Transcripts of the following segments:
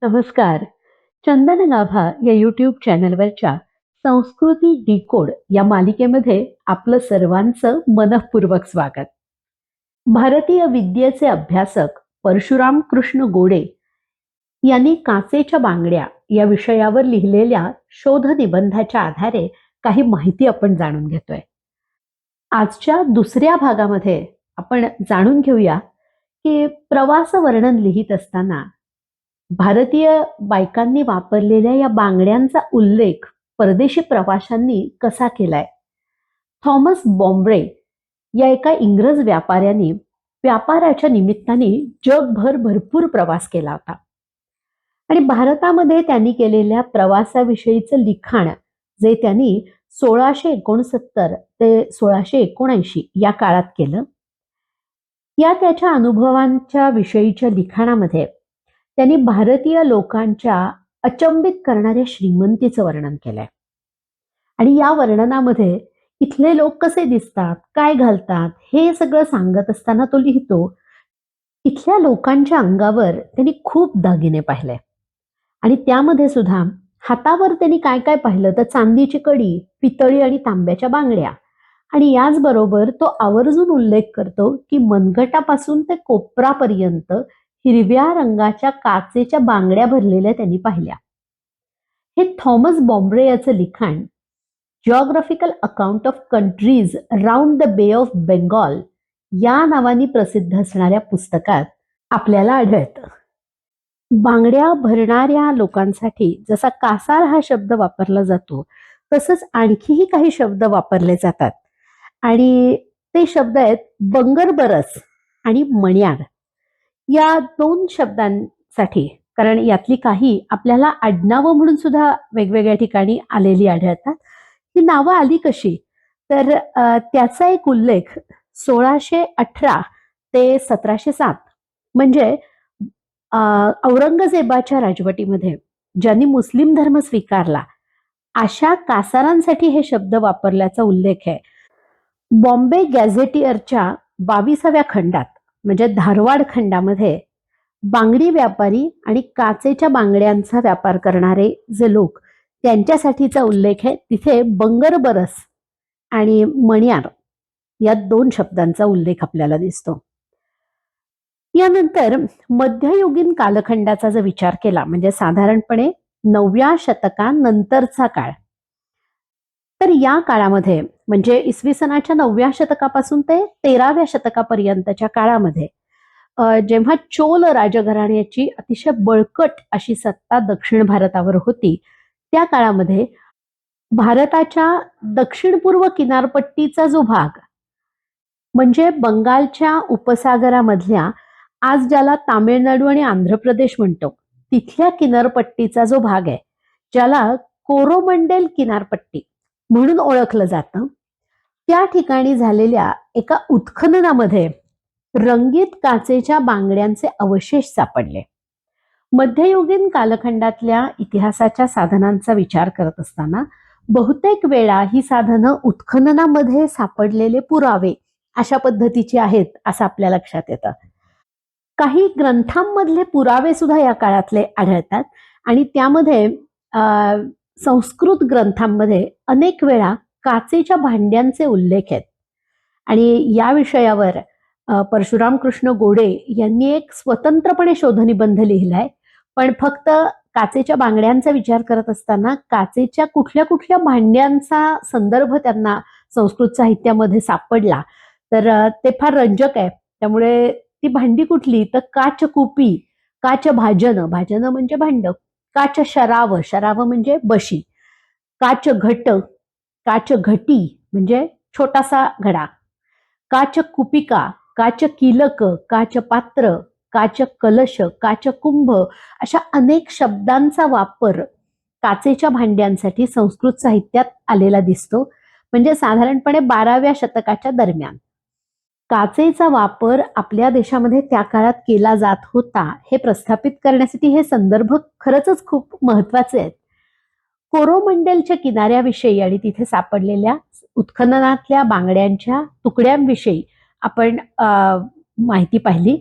नमस्कार. चंदन गाभा या यूट्यूब चॅनलवरच्या संस्कृती डिकोड या मालिकेमध्ये आपलं सर्वांचं मनःपूर्वक स्वागत. भारतीय विद्येचे अभ्यासक परशुराम कृष्ण गोडे यांनी काचेच्या बांगड्या या विषयावर लिहिलेल्या शोध निबंधाच्या आधारे काही माहिती आपण जाणून घेतोय. आजच्या दुसऱ्या भागामध्ये आपण जाणून घेऊया की प्रवास वर्णन लिहित असताना भारतीय बायकांनी वापरलेल्या या बांगड्यांचा उल्लेख परदेशी प्रवाशांनी कसा केलाय. थॉमस बॉम्ब्रे या एका इंग्रज व्यापाऱ्यांनी व्यापाराच्या निमित्ताने जगभर भरपूर प्रवास केला होता आणि भारतामध्ये त्यांनी केलेल्या प्रवासाविषयीचं लिखाण जे त्यांनी 1669 ते 1679 या काळात केलं. या त्याच्या अनुभवांच्या विषयीच्या लिखाणामध्ये त्यांनी भारतीय लोकांच्या अचंबित करणाऱ्या श्रीमंतीचं वर्णन केलंय आणि या वर्णनामध्ये इथले लोक कसे दिसतात, काय घालतात हे सगळं सांगत असताना तो लिहितो, इथल्या लोकांच्या अंगावर त्यांनी खूप दागिने पाहिले आणि त्यामध्ये सुद्धा हातावर त्यांनी काय काय पाहिलं तर चांदीची कडी, पितळी आणि तांब्याच्या बांगड्या आणि याचबरोबर तो आवर्जून उल्लेख करतो की मनगटापासून ते कोपरापर्यंत हिरव्या रंगाच्या काचेच्या बांगड्या भरलेल्या त्यांनी पाहिल्या. हे थॉमस बॉम्ब्रे याचं लिखाण geographical account of countries round the बे ऑफ बेंगॉल या नावाने प्रसिद्ध असणाऱ्या पुस्तकात आपल्याला आढळतं. बांगड्या भरणाऱ्या लोकांसाठी जसा कासार हा शब्द वापरला जातो तसंच आणखीही काही शब्द वापरले जातात आणि ते शब्द आहेत बंगरबरस आणि मण्यार या दोन शब्दांसाठी, कारण यातली काही आपल्याला आडनावं म्हणून सुद्धा वेगवेगळ्या ठिकाणी आलेली आढळतात. ही नावं आली कशी तर त्याचा एक उल्लेख 1618 ते 1707 म्हणजे औरंगजेबाच्या राजवटीमध्ये ज्यांनी मुस्लिम धर्म स्वीकारला अशा कासारांसाठी हे शब्द वापरल्याचा उल्लेख आहे. बॉम्बे गॅझेटियरच्या 22व्या खंडात म्हणजे धारवाड खंडामध्ये बांगडी व्यापारी आणि काचेच्या बांगड्यांचा व्यापार करणारे जे लोक त्यांच्यासाठीचा उल्लेख आहे. तिथे बंगरबरस आणि मण्यार या दोन शब्दांचा उल्लेख आपल्याला दिसतो. यानंतर मध्ययुगीन कालखंडाचा जर विचार केला म्हणजे साधारणपणे 9व्या शतकानंतरचा काळ, तर या काळामध्ये म्हणजे इसवी सनाच्या 9व्या शतकापासून ते 13व्या शतकापर्यंतच्या काळामध्ये जेव्हा चोल राजघराण्याची अतिशय बळकट अशी सत्ता दक्षिण भारतावर होती, त्या काळामध्ये भारताच्या दक्षिण पूर्व किनारपट्टीचा जो भाग म्हणजे बंगालच्या उपसागरामधल्या आज ज्याला तामिळनाडू आणि आंध्र प्रदेश म्हणतो तिथल्या किनारपट्टीचा जो भाग आहे ज्याला कोरोमंडेल किनारपट्टी म्हणून ओळखलं जातं, त्या ठिकाणी झालेल्या एका उत्खननामध्ये रंगीत काचेच्या बांगड्यांचे अवशेष सापडले. मध्ययुगीन कालखंडातल्या इतिहासाच्या साधनांचा विचार करत असताना बहुतेक वेळा ही साधनं उत्खननामध्ये सापडलेले पुरावे अशा पद्धतीची आहेत असं आपल्या लक्षात येतं. काही ग्रंथांमधले पुरावे सुद्धा या काळातले आढळतात आणि त्यामध्ये संस्कृत ग्रंथांमध्ये अनेक वेळा काचेच्या भांड्यांचे उल्लेख आहेत आणि या विषयावर परशुराम कृष्ण गोडे यांनी एक स्वतंत्रपणे शोधनिबंध लिहिलाय. पण फक्त काचेच्या बांगड्यांचा विचार करत असताना काचेच्या कुठल्या कुठल्या भांड्यांचा संदर्भ त्यांना संस्कृत साहित्यामध्ये सापडला तर ते फार रंजक आहे. त्यामुळे ती भांडी कुठली तर काच कुपी, काच भाजन, भाजन म्हणजे भांड, काच शराव, शराव म्हणजे बशी, काच घट, काच घटी म्हणजे छोटासा घडा, काच कुपिका, काच किलक, काच पात्र, काच कलश, काच कुंभ अशा अनेक शब्दांचा वापर काचेच्या भांड्यांसाठी संस्कृत साहित्यात आलेला दिसतो. म्हणजे साधारणपणे 12व्या शतकाच्या दरम्यान काचेचा वापर आपल्या देशामध्ये त्या काळात केला जात होता हे प्रस्थापित करण्यासाठी हे संदर्भ खरंच खूप महत्वाचे आहेत. कोरोमंडलच्या किनाऱ्याविषयी आणि तिथे सापडलेल्या उत्खननातल्या बांगड्यांच्या तुकड्यांविषयी आपण माहिती पाहिली.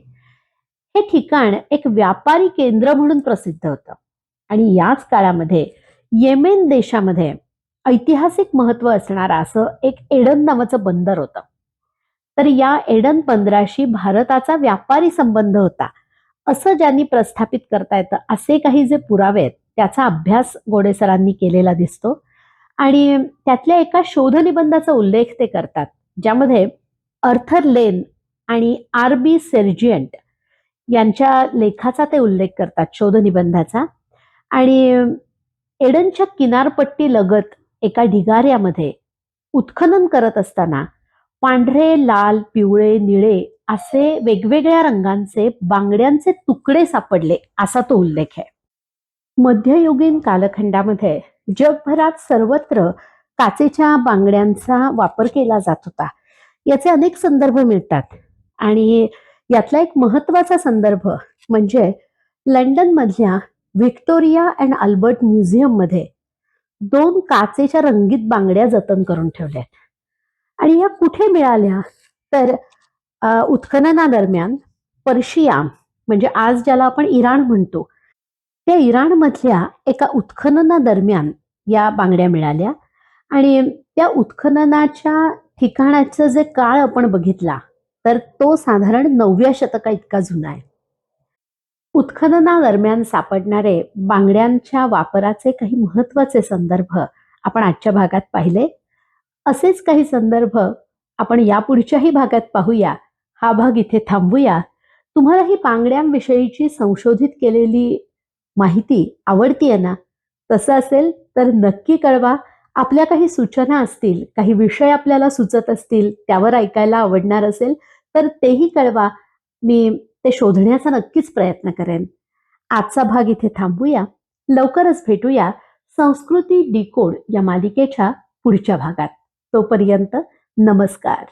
हे ठिकाण एक व्यापारी केंद्र म्हणून प्रसिद्ध होतं आणि याच काळामध्ये येमेन देशामध्ये ऐतिहासिक महत्व असणारा असं एक एडन नावाचं बंदर होतं. तर या एडन बंदराशी भारताचा व्यापारी संबंध होता असं ज्यांनी प्रस्थापित करता येतं असे काही जे पुरावे आहेत त्याचा अभ्यास गोडेसरांनी केलेला दिसतो. आणि त्यातल्या एका शोधनिबंधाचा उल्लेख ते करतात, ज्यामध्ये अर्थर लेन आणि आर बी सेर्जियंट यांच्या लेखाचा ते उल्लेख करतात, शोधनिबंधाचा. आणि एडनच्या किनारपट्टी लगत एका ढिगाऱ्यामध्ये उत्खनन करत असताना पांढरे, लाल, पिवळे, निळे असे वेगवेगळ्या रंगांचे बांगड्यांचे तुकडे सापडले असा तो उल्लेख आहे. मध्ययुगीन कालखंडामध्ये जगभरात सर्वत्र काचेच्या बांगड्यांचा वापर केला जात होता. याचे अनेक संदर्भ मिळतात आणि यातला एक महत्वाचा संदर्भ म्हणजे लंडन मधल्या व्हिक्टोरिया अँड अल्बर्ट म्युझियम मध्ये 2 काचेच्या रंगीत बांगड्या जतन करून ठेवल्या आणि या कुठे मिळाल्या तर उत्खननादरम्यान पर्शिया म्हणजे आज ज्याला आपण इराण म्हणतो त्या इराणमधल्या एका उत्खननादरम्यान या बांगड्या मिळाल्या. आणि त्या उत्खननाच्या ठिकाणाचं जे काळ आपण बघितला तर तो साधारण 9व्या शतका इतका जुना आहे. उत्खननादरम्यान सापडणारे बांगड्यांच्या वापराचे काही महत्वाचे संदर्भ आपण आजच्या भागात पाहिले. असेच काही संदर्भ आपण यापुढच्याही भागात पाहूया. हा भाग इथे थांबवूया. तुम्हाला ही बांगड्यांविषयीची संशोधित केलेली माहिती आवडतीये ना? तसं असेल तर नक्की कळवा. आपल्या काही सूचना असतील, काही विषय आपल्याला सुचत असतील, त्यावर ऐकायला आवडणार असेल तर तेही कळवा. मी ते शोधण्याचा नक्कीच प्रयत्न करेन. आजचा भाग इथे थांबूया. लवकरच भेटूया संस्कृती डिकोड या मालिकेच्या पुढच्या भागात. तोपर्यंत नमस्कार.